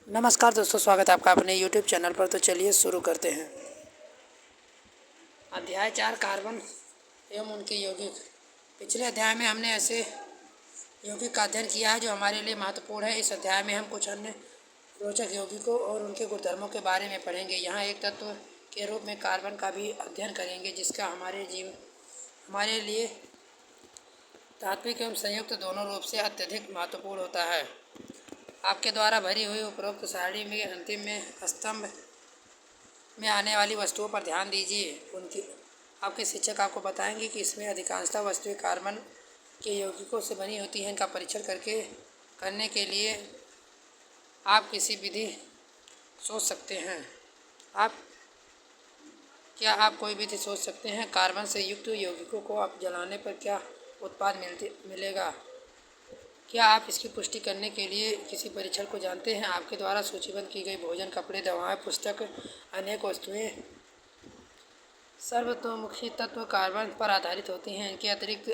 नमस्कार दोस्तों, स्वागत है आपका अपने यूट्यूब चैनल पर। तो चलिए शुरू करते हैं। अध्याय 4, कार्बन एवं उनके यौगिक। पिछले अध्याय में हमने ऐसे यौगिक का अध्ययन किया है जो हमारे लिए महत्वपूर्ण है। इस अध्याय में हम कुछ अन्य रोचक यौगिकों और उनके गुणधर्मों के बारे में पढ़ेंगे। यहाँ एक तत्व के रूप में कार्बन का भी अध्ययन करेंगे, जिसका हमारे लिए तात्विक एवं संयुक्त दोनों रूप से अत्यधिक महत्वपूर्ण होता है। आपके द्वारा भरी हुई उपरोक्त सारणी में अंतिम में स्तंभ में आने वाली वस्तुओं पर ध्यान दीजिए। आपके शिक्षक आपको बताएंगे कि इसमें अधिकांशतः वस्तुएं कार्बन के यौगिकों से बनी होती हैं। इनका परीक्षण करने के लिए आप किसी विधि सोच सकते हैं। क्या आप कोई विधि सोच सकते हैं? कार्बन से युक्त यौगिकों को आप जलाने पर क्या उत्पाद मिलेगा? क्या आप इसकी पुष्टि करने के लिए किसी परीक्षण को जानते हैं? आपके द्वारा सूचीबद्ध की गई भोजन, कपड़े, दवाएं, पुस्तक, अनेक वस्तुएं सर्वतोमुखी तत्व कार्बन पर आधारित होती हैं। इनके अतिरिक्त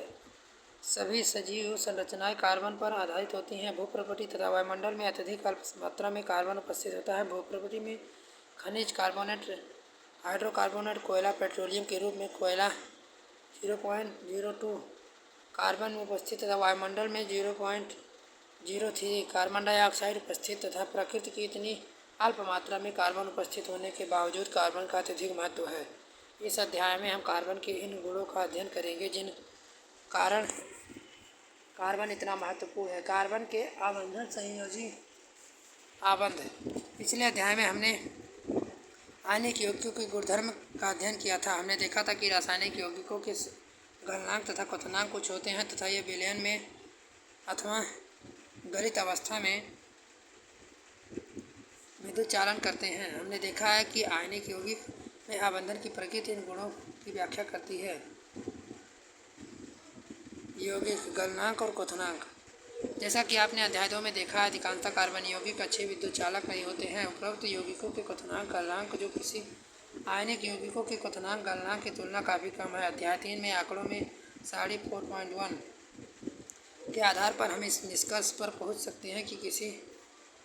सभी सजीव संरचनाएं कार्बन पर आधारित होती हैं। भूप्रकृति तथा वायुमंडल में अत्यधिक अल्प मात्रा में कार्बन उपस्थित होता है। भूप्रकृति में खनिज कार्बोनेट, हाइड्रोकार्बोनेट, कोयला, पेट्रोलियम के रूप में कोयला 0.02 कार्बन में उपस्थित तथा वायुमंडल में 0.03 कार्बन डाइऑक्साइड उपस्थित तथा प्रकृति की इतनी अल्प मात्रा में कार्बन उपस्थित होने के बावजूद कार्बन का अत्यधिक महत्व है। इस अध्याय में हम कार्बन के इन गुणों का अध्ययन करेंगे जिन कारण कार्बन इतना महत्वपूर्ण है। कार्बन के आबंधन संयोजी आबंध। पिछले अध्याय में हमने आयनिक यौगिकों के गुणधर्म का अध्ययन किया था। हमने देखा था कि रासायनिक यौगिकों के गलनांक तथा क्वथनांक कुछ होते हैं तथा ये विलयन में अथवा गलित अवस्था में विद्युत चालन करते हैं। हमने देखा है कि आयनिक यौगिक में आबंधन की प्रकृति इन गुणों की व्याख्या करती है। यौगिक, गलनांक और क्वथनांक। जैसा कि आपने अध्याय 2 में देखा, अधिकांशतः कार्बन यौगिक अच्छे विद्युत चालक नहीं होते हैं। उपरोक्त यौगिकों के क्वथनांक, गलनांक जो किसी आयनिक यौगिकों के क्वथनांक, गलनांक की तुलना काफ़ी कम है। अध्याय 3 में आंकड़ों में सारणी 4.1 के आधार पर हम इस निष्कर्ष पर पहुंच सकते हैं कि किसी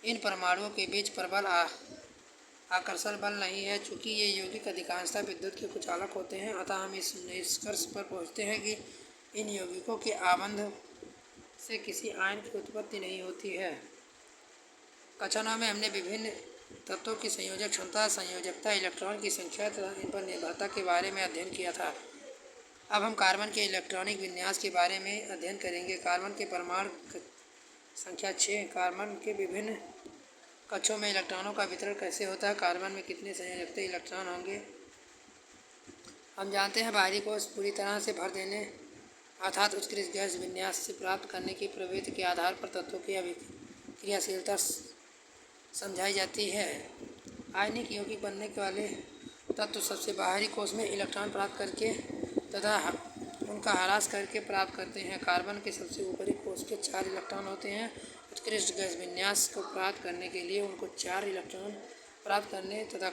इन परमाणुओं के बीच प्रबल आकर्षण बल नहीं है। चूँकि ये यौगिक अधिकांशतः विद्युत के कुचालक होते हैं, अतः हम इस निष्कर्ष पर पहुँचते हैं कि इन यौगिकों के आबंध से किसी आयन की उत्पत्ति नहीं होती है। कक्षाओं में हमने विभिन्न तत्वों की संयोजक क्षमता, संयोजकता, इलेक्ट्रॉन की संख्या तथा इन पर निर्भरता के बारे में अध्ययन किया था। अब हम कार्बन के इलेक्ट्रॉनिक विन्यास के बारे में अध्ययन करेंगे। कार्बन के परमाणु संख्या 6। कार्बन के विभिन्न कक्षों में इलेक्ट्रॉनों का वितरण कैसे होता है? कार्बन में कितने संयोजकता इलेक्ट्रॉन होंगे? हम जानते हैं बाहरी कोश पूरी तरह से भर देने अर्थात उत्कृष्ट गैस विन्यास से प्राप्त करने की प्रवृत्ति के आधार पर तत्वों की अभिक्रियाशीलता समझाई जाती है। आयनिक यौगिक बनने के वाले तत्व सबसे बाहरी कोश में इलेक्ट्रॉन प्राप्त करके तथा उनका ह्रास करके प्राप्त करते हैं। कार्बन के सबसे ऊपरी कोश के 4 इलेक्ट्रॉन होते हैं। उत्कृष्ट गैस विन्यास को प्राप्त करने के लिए उनको 4 इलेक्ट्रॉन प्राप्त करने तथा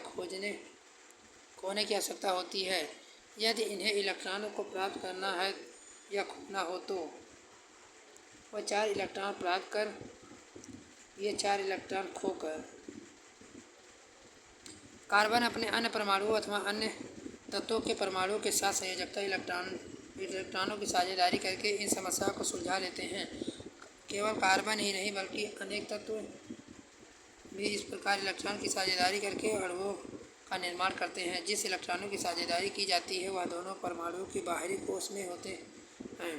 खोने की आवश्यकता होती है। यदि इन्हें इलेक्ट्रॉनों को प्राप्त करना है या खोना हो तो वह 4 इलेक्ट्रॉन प्राप्त कर ये 4 इलेक्ट्रॉन खोकर कार्बन अपने अन्य परमाणुओं अथवा अन्य तत्वों के परमाणुओं के साथ संयोजकता इलेक्ट्रॉनों की साझेदारी करके इन समस्याओं को सुलझा लेते हैं। केवल कार्बन ही नहीं बल्कि अनेक तत्व भी इस प्रकार इलेक्ट्रॉन की साझेदारी करके अणुओं का निर्माण करते हैं। जिस इलेक्ट्रॉनों की साझेदारी की जाती है वह दोनों परमाणुओं के बाहरी कोश में होते हैं।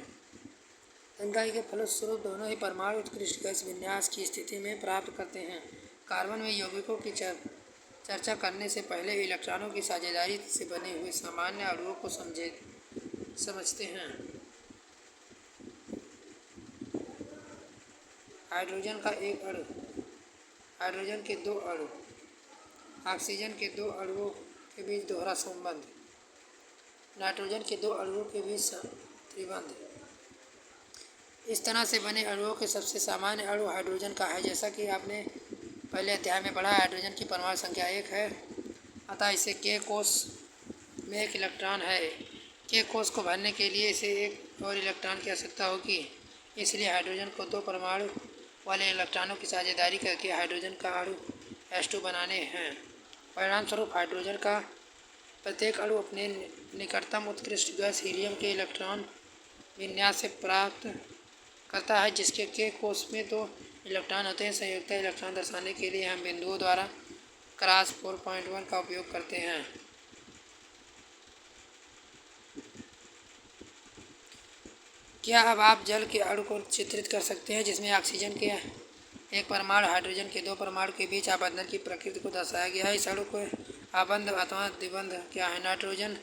संघाई के फलस्वरूप दोनों ही परमाणु उत्कृष्ट गैस विन्यास की स्थिति में प्राप्त करते हैं। कार्बन में यौगिकों की चर्चा करने से पहले इलेक्ट्रॉनों की साझेदारी से बने हुए सामान्य अणुओं को समझते हैं। हाइड्रोजन का एक अणु, हाइड्रोजन के 2 अणु, ऑक्सीजन के 2 अणुओं के बीच दोहरा संबंध, नाइट्रोजन के 2 अणुओं के बीच त्रिबंध। इस तरह से बने अणुओं के सबसे सामान्य अणु हाइड्रोजन का है। जैसा कि आपने पहले अध्याय में पढ़ा, हाइड्रोजन की परमाणु संख्या 1 है, अतः इसे K कोश में 1 इलेक्ट्रॉन है। K कोश को भरने के लिए इसे 1 और इलेक्ट्रॉन की आवश्यकता होगी। इसलिए हाइड्रोजन को 2 परमाणु वाले इलेक्ट्रॉनों की साझेदारी करके हाइड्रोजन का अणु H2 बनाने हैं। परिणाम स्वरूप हाइड्रोजन का प्रत्येक अणु अपने निकटतम उत्कृष्ट गैस हीलियम के इलेक्ट्रॉन विन्यास से प्राप्त करता है, जिसके के कोष में 2 इलेक्ट्रॉन होते हैं। संयुक्त इलेक्ट्रॉन दर्शाने के लिए हम बिंदुओं द्वारा क्रॉस 4.1 का उपयोग करते हैं। क्या अब आप जल के अणु को चित्रित कर सकते हैं जिसमें ऑक्सीजन के एक परमाणु हाइड्रोजन के 2 परमाणु के बीच आबंधन की प्रकृति को दर्शाया गया है। इस अणु को आबंध अथवा द्विबंध क्या है? नाइट्रोजन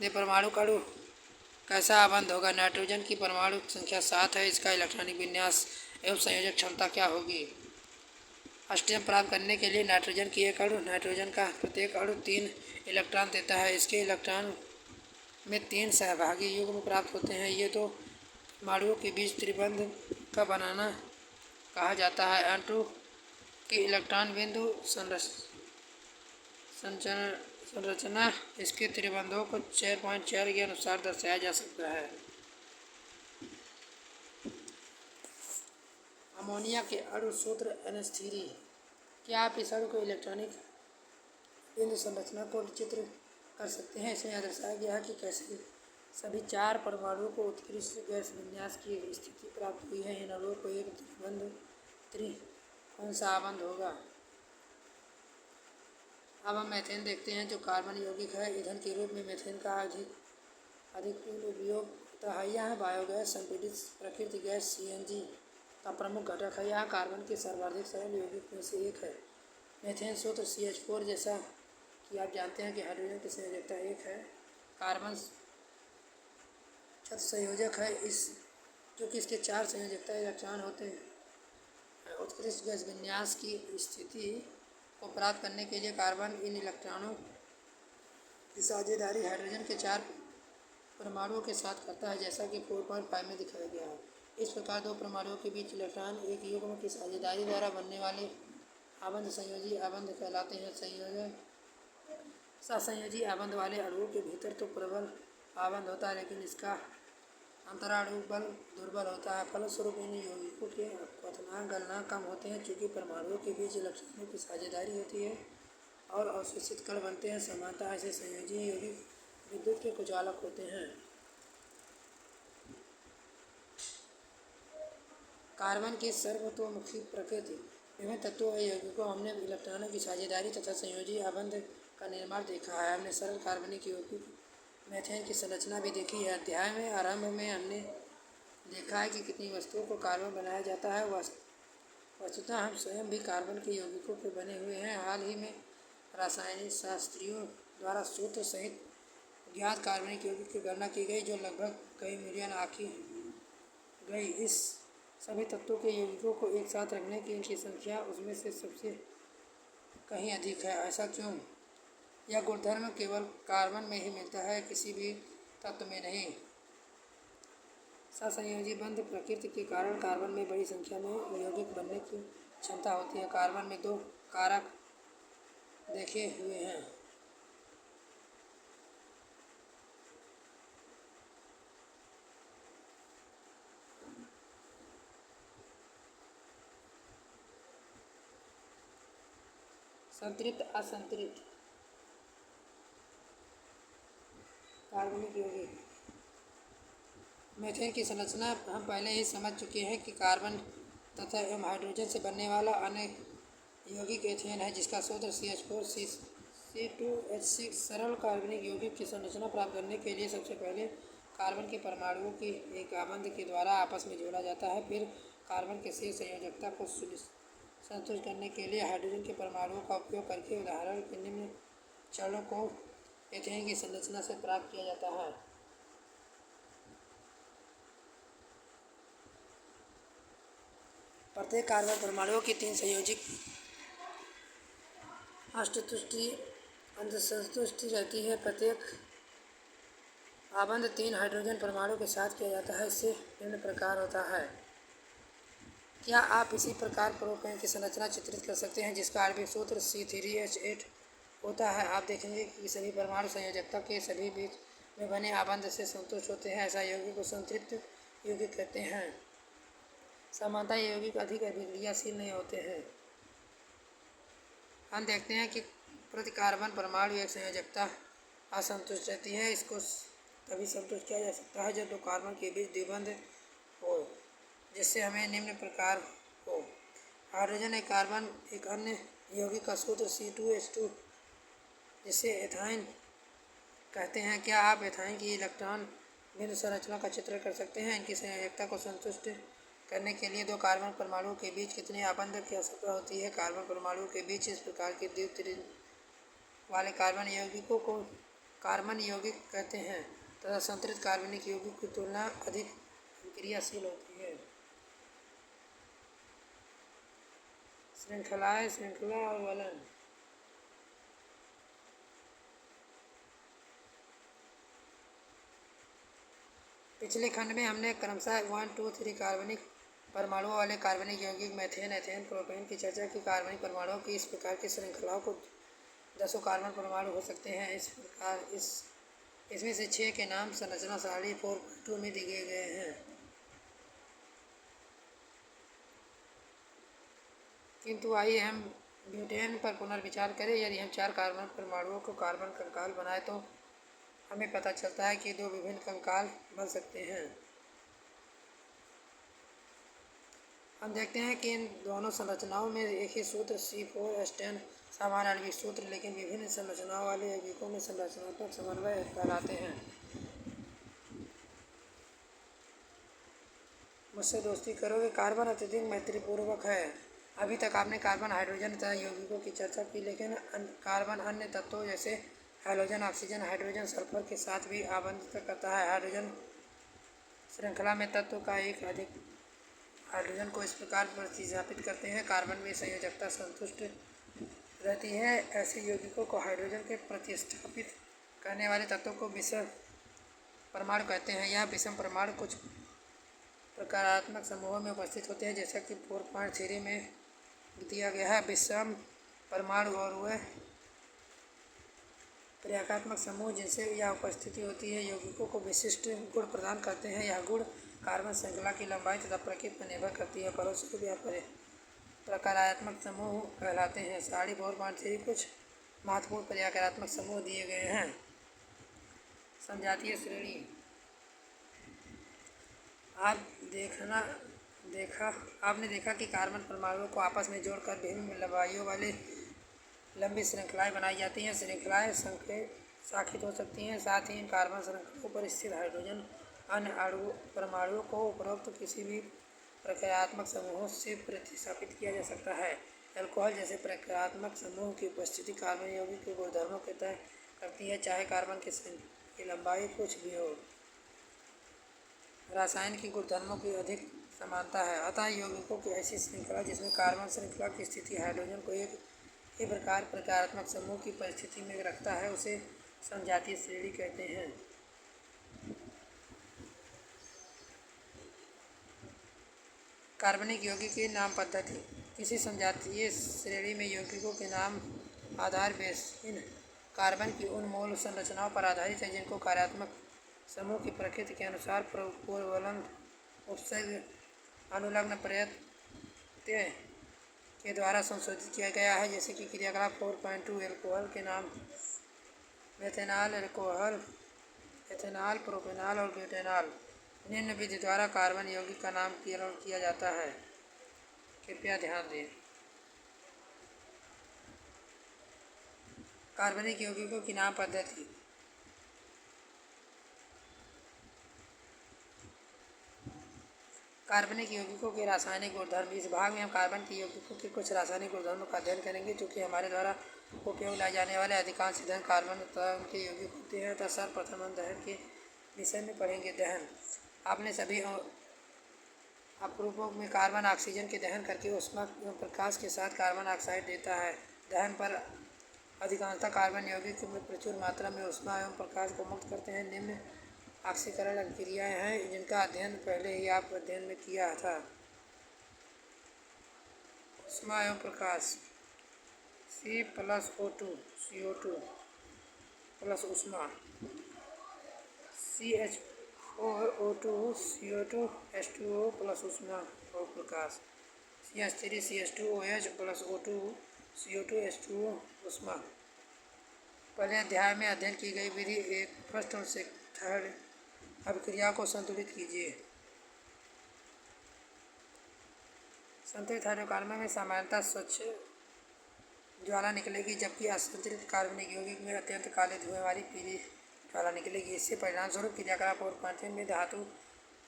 परमाणु का अणु कैसा आबंध होगा? नाइट्रोजन की परमाणु संख्या 7 है। इसका इलेक्ट्रॉनिक विन्यास एवं संयोजक क्षमता क्या होगी? ऑक्सीजन प्राप्त करने के लिए नाइट्रोजन की एक अणु नाइट्रोजन का प्रत्येक अणु 3 इलेक्ट्रॉन देता है। इसके इलेक्ट्रॉन में 3 सहभागी युग्म प्राप्त होते हैं। ये 2 परमाणुओं के बीच त्रिबंध का बनाना कहा जाता है। अणु के इलेक्ट्रॉन बिंदु संरचना इसके त्रिबंधों को 4.4 के अनुसार दर्शाया जा सकता है। अमोनिया के अणु सूत्र NH3। क्या आप इस अणु को इलेक्ट्रॉनिक बिंदु संरचना को चित्र कर सकते हैं? इसमें दर्शाया गया है कि कैसे सभी 4 परमाणुओं को उत्कृष्ट गैस विन्यास की स्थिति प्राप्त हुई है। इन अणुओं को एक त्रिबंध कौन सा आबंध होगा? अब हम मीथेन देखते हैं जो कार्बन यौगिक है। ईंधन के रूप में मीथेन का अधिक उपयोग होता है। यह बायोगैस संपीड़ित प्राकृतिक गैस CNG का प्रमुख घटक है। यह कार्बन के सर्वाधिक सरल यौगिक में से एक है। मीथेन सूत्र CH4 जैसा कि आप जानते हैं कि हाइड्रोजन की संयोजकता 1 है। कार्बन छत संयोजक है क्योंकि इसके 4 संयोजकता इलेक्ट्रॉन होते हैं। उत्कृष्ट गैस विन्यास की स्थिति को प्राप्त करने के लिए कार्बन इन इलेक्ट्रॉनों की साझेदारी हाइड्रोजन के 4 परमाणुओं के साथ करता है, जैसा कि 4.5 में दिखाया गया है। इस प्रकार 2 परमाणुओं के बीच इलेक्ट्रॉन एक युग्म की साझेदारी द्वारा बनने वाले आबंध संयोजी आबंध कहलाते हैं। सहसंयोजी आबंध वाले अणुओं के भीतर तो प्रबल आबंध होता है, लेकिन इसका अंतराणु बल दुर्बल होता है। फलस्वरूप इन यौगिकों के क्वथनांक गलनांक कम होते हैं। चूँकि परमाणुओं के बीच इलेक्ट्रॉनों की साझेदारी होती है और अवशोषित कण बनते हैं, सामान्यतः ऐसे संयोजी यौगिक विद्युत के कुचालक होते हैं। कार्बन की सर्वतोमुखी प्रकृति। विभिन्न तत्वों व यौगिकों हमने इलेक्ट्रॉनों की साझेदारी तथा संयोजी आबंध का निर्माण देखा है। हमने सरल कार्बनिक यौगिक मीथेन की संरचना भी देखी है। अध्याय में आरंभ में हमने देखा है कि कितनी वस्तुओं को कार्बन बनाया जाता है। वस्तुतः हम स्वयं भी कार्बन के यौगिकों के बने हुए हैं। हाल ही में रासायनिक शास्त्रियों द्वारा सूत्र सहित ज्ञात कार्बनिक यौगिक की गणना की गई, जो लगभग कई मिलियन आंकी गई। इस सभी तत्वों के यौगिकों को एक साथ रखने की इनकी संख्या उसमें से सबसे कहीं अधिक है। ऐसा क्यों? यह गुणधर्म केवल कार्बन में ही मिलता है, किसी भी तत्व में नहीं। सहसंयोजी बंध प्रकृति के कारण कार्बन में बड़ी संख्या में यौगिक बनने की क्षमता होती है। कार्बन में 2 कारक देखे हुए हैं। संतृप्त असंतृप्त कार्बनिक यौगिक। मीथेन की संरचना हम पहले ही समझ चुके हैं कि कार्बन तथा एवं हाइड्रोजन से बनने वाला अन्य यौगिक एथेन है, जिसका सूत्र CH4C2H6। सरल कार्बनिक यौगिक की संरचना प्राप्त करने के लिए सबसे पहले कार्बन के परमाणुओं की एक आबंध के द्वारा आपस में जोड़ा जाता है। फिर कार्बन के शेष संयोजकता को संतुष्ट करने के लिए हाइड्रोजन के परमाणुओं का उपयोग करके उदाहरण के निम्न चरणों को एथेन की संरचना से प्राप्त किया जाता है। प्रत्येक कार्बन परमाणुओं की 3 संयोजित अंतःसंतुष्टि रहती है। प्रत्येक आबंध 3 हाइड्रोजन परमाणु के साथ किया जाता है। इससे निम्न प्रकार होता है। क्या आप इसी प्रकार प्रोपेन की संरचना चित्रित कर सकते हैं, जिसका आणविक सूत्र C3H8 होता है? आप देखेंगे कि सभी परमाणु संयोजकता के सभी बीच में बने आबंध से संतुष्ट होते हैं। ऐसा यौगिक को संतृप्त यौगिक कहते हैं। सामान्यतः यौगिक अधिक अभिक्रियाशील नहीं होते हैं। हम देखते हैं कि प्रति कार्बन परमाणु एक संयोजकता असंतुष्ट रहती है। इसको तभी संतुष्ट किया जा सकता है जब दो कार्बन के बीच द्विबंध हो, जिससे हमें निम्न प्रकार हो। हाइड्रोजन एक कार्बन एक अन्य यौगिक का सूत्र C2H2 जिसे एथाइन कहते हैं। क्या आप एथाइन की इलेक्ट्रॉन बिंदु संरचना का चित्रण कर सकते हैं? इनकी संयोजकता को संतुष्ट करने के लिए दो कार्बन परमाणुओं के बीच कितने आबंध की आवश्यकता होती है? कार्बन परमाणुओं के बीच इस प्रकार के द्वित्रिन वाले कार्बन यौगिकों को कार्बन यौगिक कहते हैं तथा संतृप्त कार्बनिक यौगिक की तुलना अधिक क्रियाशील होती है। श्रृंखलाएं, श्रृंखला और वलन। पिछले खंड में हमने क्रमशः 1, 2, 3 कार्बनिक परमाणुओं वाले कार्बनिक यौगिक मीथेन, एथेन, प्रोपेन की चर्चा की। कार्बनिक परमाणुओं की इस प्रकार की श्रृंखलाओं को 10 कार्बन परमाणु हो सकते हैं। इसमें से 6 के नाम संरचना सारणी 4.2 में दिए गए हैं। किंतु आइए हम ब्यूटेन पर पुनर्विचार करें। यदि हम 4 कार्बन परमाणुओं को कार्बन कंकाल बनाए तो हमें पता चलता है कि 2 विभिन्न कंकाल बन सकते हैं। हम देखते हैं कि इन दोनों संरचनाओं में एक ही सूत्र C4H10 समान आणविक सूत्र, लेकिन विभिन्न संरचनाओं वाले यौगिकों में संरचनात्मक समन्वय कहलाते हैं। मुझसे दोस्ती करोगे। कार्बन अत्यधिक मैत्रीपूर्वक है। अभी तक आपने कार्बन, हाइड्रोजन तथा यौगिकों की चर्चा की, लेकिन कार्बन अन्य तत्वों जैसे हैलोजन, ऑक्सीजन, हाइड्रोजन, सल्फर के साथ भी आबंध करता है। हाइड्रोजन श्रृंखला में तत्व का एक अधिक हाइड्रोजन को इस प्रकार प्रतिस्थापित करते हैं कार्बन में संयोजकता संतुष्ट रहती है। ऐसे यौगिकों को हाइड्रोजन के प्रतिस्थापित करने वाले तत्वों को विषम परमाणु कहते हैं। यह विषम परमाणु कुछ प्रकारात्मक समूहों में उपस्थित होते हैं, जैसा कि 4.3 में दिया गया है। विषम परमाणु और वह प्रकारात्मक समूह जिनसे यह उपस्थिति होती है यौगिकों को विशिष्ट गुण प्रदान करते हैं। यह गुण कार्बन श्रृंखला की लंबाई तथा प्रकृति पर निर्भर करती है। फलस्वरूप यह प्रकारात्मक समूह कहलाते हैं। सारणी 4.3 कुछ महत्वपूर्ण प्रकारात्मक समूह दिए गए हैं। समजातीय श्रेणी। आपने देखा कि कार्बन परमाणुओं को आपस में जोड़कर विभिन्न लंबाइयों वाले लंबी श्रृंखलाएं बनाई जाती हैं। श्रृंखलाएं शाखित हो सकती हैं। साथ ही इन कार्बन श्रृंखलाओं पर स्थित हाइड्रोजन अन्य परमाणुओं को उपरोक्त किसी भी प्रकारात्मक समूहों से प्रतिस्थापित किया जा सकता है। अल्कोहल जैसे प्रकारात्मक समूह की उपस्थिति कार्बन यौगिक के गुणधर्मों को तय करती है, चाहे कार्बन की लंबाई कुछ भी हो। रसायन की गुणधर्मों की अधिक समानता है। अतः यौगिकों की ऐसी श्रृंखला जिसमें कार्बन श्रृंखला की स्थिति हाइड्रोजन को एक ही प्रकार प्रकारात्मक समूह की परिस्थिति में रखता है, उसे समजातीय श्रेणी कहते हैं। कार्बनिक यौगिक की नाम पद्धति। किसी समजातीय श्रेणी में यौगिकों के नाम आधार बेसिन कार्बन की उन मूल संरचनाओं पर आधारित है जिनको कार्यात्मक समूह की प्रकृति के अनुसार पूर्वोल्लंघ, उपसर्ग, अनुलग्न प्रत्यय के द्वारा संशोधित किया गया है। जैसे कि क्रियाकलाप 4.2 एल्कोहल के नाम मेथेनॉल, एल्कोहल, एथेनॉल, प्रोपेनॉल और ब्यूटेनॉल। निम्न विधि द्वारा कार्बन यौगिक का नामकरण किया जाता है। कृपया ध्यान दें। कार्बनिक यौगिकों की नाम पद्धति। कार्बनिक यौगिकों के रासायनिक गुणधर्म। इस भाग में हम कार्बन के यौगिकों के कुछ रासायनिक गुणधर्मों का अध्ययन करेंगे, चूँकि हमारे द्वारा उपयोग लाए जाने वाले अधिकांश ईंधन कार्बन तथा उनके यौगिक होते हैं। अतः सर्वप्रथम हम दहन के विषय में पढ़ेंगे। दहन। आपने सभी अपरूपों में कार्बन ऑक्सीजन के दहन करके ऊष्मा एवं प्रकाश के साथ कार्बन ऑक्साइड देता है। दहन पर अधिकांशतः कार्बन यौगिक में प्रचुर मात्रा में ऊष्मा एवं प्रकाश को मुक्त करते हैं। निम्न ऑक्सीकरण क्रियाएं हैं जिनका अध्ययन पहले ही आप अध्ययन में किया था। ऊष्मा एवं प्रकाश। C+O2 CO2 प्लस ऊष्मा। CH4O2 CO2 H2O प्लस ऊष्मा और प्रकाश। CH3 CH2OH plus O2 CO2H2O ऊष्मा। पहले अध्याय में अध्ययन की गई विधि एक फर्स्ट और थर्ड अभिक्रिया को संतुलित कीजिए। संतुलित हाइड्रोकार्बन में सामान्यतः स्वच्छ ज्वाला निकलेगी, जबकि असंतुलित कार्बनिक यौगिक में अत्यंत काले धुएं वाली पीली ज्वाला निकलेगी। इससे परिणामस्वरूप क्रियाकलाप और पाचन में धातु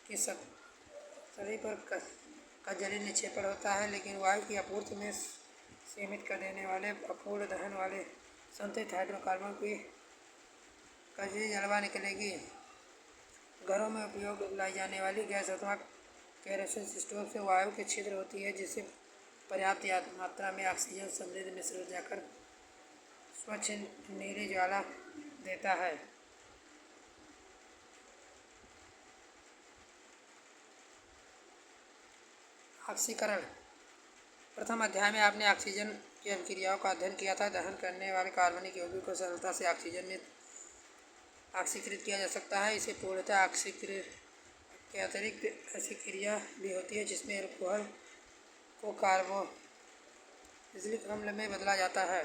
की सतह पर का जलीय निक्षेपण होता है, लेकिन वायु की आपूर्ति में सीमित कर देने वाले अपूर्ण दहन वाले संतुलित हाइड्रोकार्बन की कजली जलवा निकलेगी। घरों में उपयोग लाई जाने वाली गैस अथवा केरोसिन स्टोव से वायु की छिद्र होती है, जिससे पर्याप्त मात्रा में ऑक्सीजन समृद्ध मिश्रण जाकर स्वच्छ नीली ज्वाला देता है। ऑक्सीकरण। प्रथम अध्याय में आपने ऑक्सीजन की अभिक्रियाओं का अध्ययन किया था। दहन करने वाले कार्बनिक यौगिक को सरलता से ऑक्सीजन में ऑक्सीकृत किया जा सकता है। इसे पूर्णतः ऑक्सीकृत के अतिरिक्त ऐसी क्रिया भी होती है जिसमें अल्कोहल को कार्बोक्सिलिक अम्ल में बदला जाता है।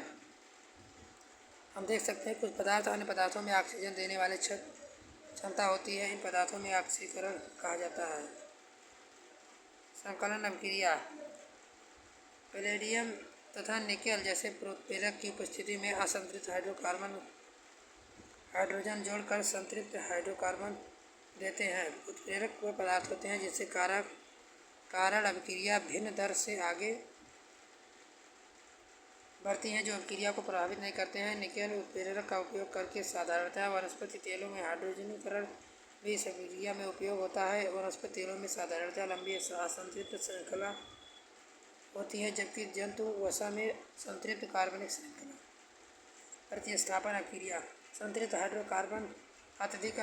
हम देख सकते हैं कुछ पदार्थ अन्य पदार्थों में ऑक्सीजन देने वाले क्षमता होती है। इन पदार्थों में ऑक्सीकरण कहा जाता है। संकलन अभिक्रिया। पैलेडियम तथा निकेल जैसे उत्प्रेरक की उपस्थिति में असंतृप्त हाइड्रोजन जोड़कर संतृप्त हाइड्रोकार्बन देते हैं। उत्प्रेरक वे पदार्थ होते हैं जिससे कारण अभिक्रिया भिन्न दर से आगे बढ़ती हैं, जो अभिक्रिया को प्रभावित नहीं करते हैं। निकेल उत्प्रेरक का उपयोग करके साधारणतः वनस्पति तेलों में हाइड्रोजनीकरण भी इस अभिक्रिया में उपयोग होता है। वनस्पति तेलों में साधारणतः लंबी असंतृप्त श्रृंखला होती है, जबकि जंतु वसा में संतृप्त कार्बनिक श्रृंखला। प्रतिस्थापन अभिक्रिया। संतृप्त हाइड्रोकार्बन अत्यधिक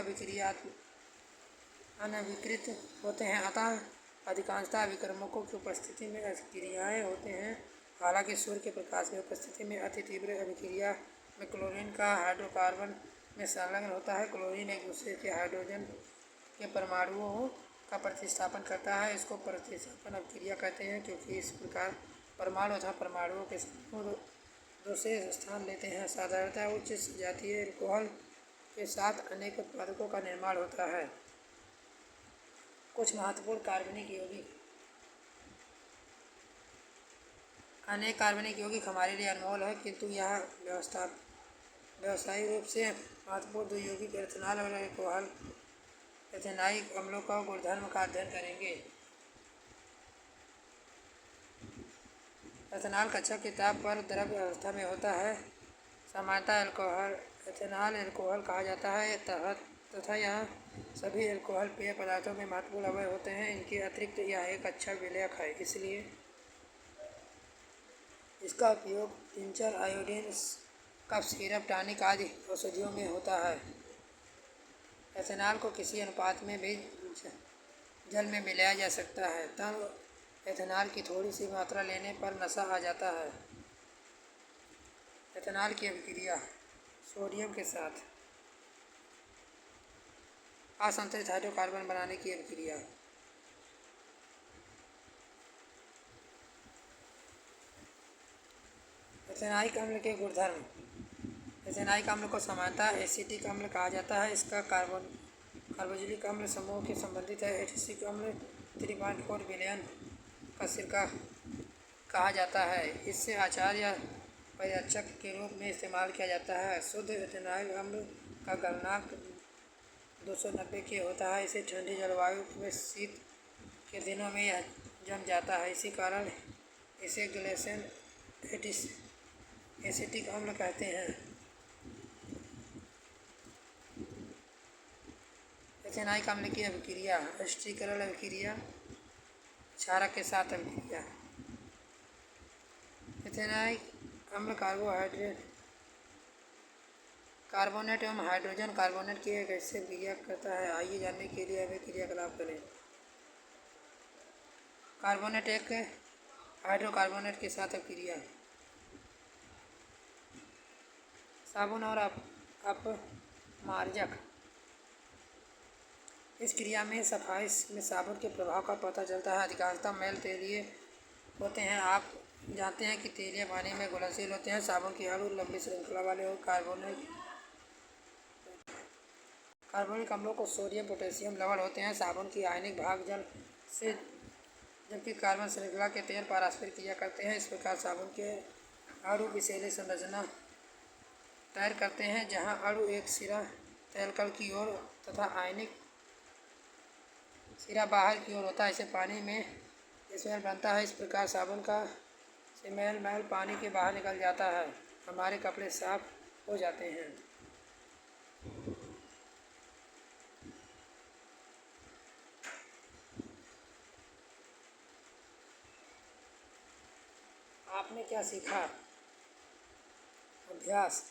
अनअभिकृत होते हैं, अतः अधिकांशतः अभिकर्मकों की उपस्थिति में अभिक्रियाएँ होते हैं। हालांकि सूर्य के प्रकाश की उपस्थिति में अति तीव्र अभिक्रिया में क्लोरीन का हाइड्रोकार्बन में संलग्न होता है। क्लोरीन एक दूसरे के हाइड्रोजन के परमाणुओं का प्रतिस्थापन करता है। इसको प्रतिस्थापन अभिक्रिया कहते हैं, क्योंकि इस प्रकार परमाणु तथा परमाणुओं के समूह दूसरे स्थान लेते हैं। साधारणतः उच्च जातीय अल्कोहल के साथ अनेक उत्पादकों का निर्माण होता है। कुछ महत्वपूर्ण कार्बनिक यौगिक। अनेक कार्बनिक यौगिक हमारे लिए अनमोल है, किंतु यह व्यावसायिक रूप से महत्वपूर्ण दो यौगिक एथेनॉल और अल्कोहल एथेनाइक अम्लों का गुणधर्म का अध्ययन करेंगे। एथेनॉल कक्षा किताब पर द्रव्य अवस्था में होता है। सामान्यतः एथेनॉल अल्कोहल कहा जाता है तथा यह सभी अल्कोहल पेय पदार्थों में महत्वपूर्ण अवयव होते हैं। इनके अतिरिक्त यह एक अच्छा विलायक है, इसलिए इसका उपयोग tincture, iodine, cough syrup, tonic आदि औषधियों में होता है। एथेनॉल को किसी अनुपात में भी जल में मिलाया जा सकता है, तब एथेनॉल की थोड़ी सी मात्रा लेने पर नशा आ जाता है। एथेनॉल की अभिक्रिया। सोडियम के साथ असंतुलित हाइड्रोकार्बन बनाने की अभिक्रिया। एथेनाइक अम्ल के गुणधर्म। एथेनाइक अम्ल को सामान्यतः एसिटिक अम्ल कहा जाता है। इसका कार्बोक्सिलिक अम्ल समूह के संबंधित है। एसिटिक अम्ल 3.4 विलयन का सिरका कहा जाता है। इसे अचार या परिरक्षक के रूप में इस्तेमाल किया जाता है। शुद्ध एथेनाइल अम्ल का गलनांक 290 के होता है। इसे ठंडी जलवायु में शीत के दिनों में यह जम जाता है। इसी कारण इसे ग्लेशियर एसिटिक अम्ल कहते हैं। एथेनाइक अम्ल की अभिक्रिया। एस्टरीकरण अभिक्रिया। क्षारक के साथ अभिक्रिया। एथेनाइक अम्ल कार्बोनेट एवं हाइड्रोजन कार्बोनेट की एक ऐसी अभिक्रिया करता है। आइए जानने के लिए हमें क्रियाकलाप करें। कार्बोनेट एक हाइड्रोकार्बोनेट के साथ अभिक्रिया। साबुन और अपमार्जक। इस क्रिया में सफाई में साबुन के प्रभाव का पता चलता है। अधिकांशतः मैल तेलीय होते हैं। आप जानते हैं कि तेलीय पानी में घुलनशील होते हैं। साबुन के अणु लंबी श्रृंखला वाले और कार्बनिक अम्लों को सोडियम पोटेशियम लवण होते हैं। साबुन की आयनिक भाग जल से, जबकि कार्बन श्रृंखला के तेल पारस्परिक क्रिया करते हैं। इस प्रकार साबुन के अणु विषैली संरचना तैयार करते हैं, जहां अणु एक सिरा तैलकल की ओर तथा आयनिक सिरा बाहर की ओर होता है। इसे पानी में स्मेल बनता है। इस प्रकार साबुन का स्मेल मैल पानी के बाहर निकल जाता है। हमारे कपड़े साफ हो जाते हैं। आपने क्या सीखा? अभ्यास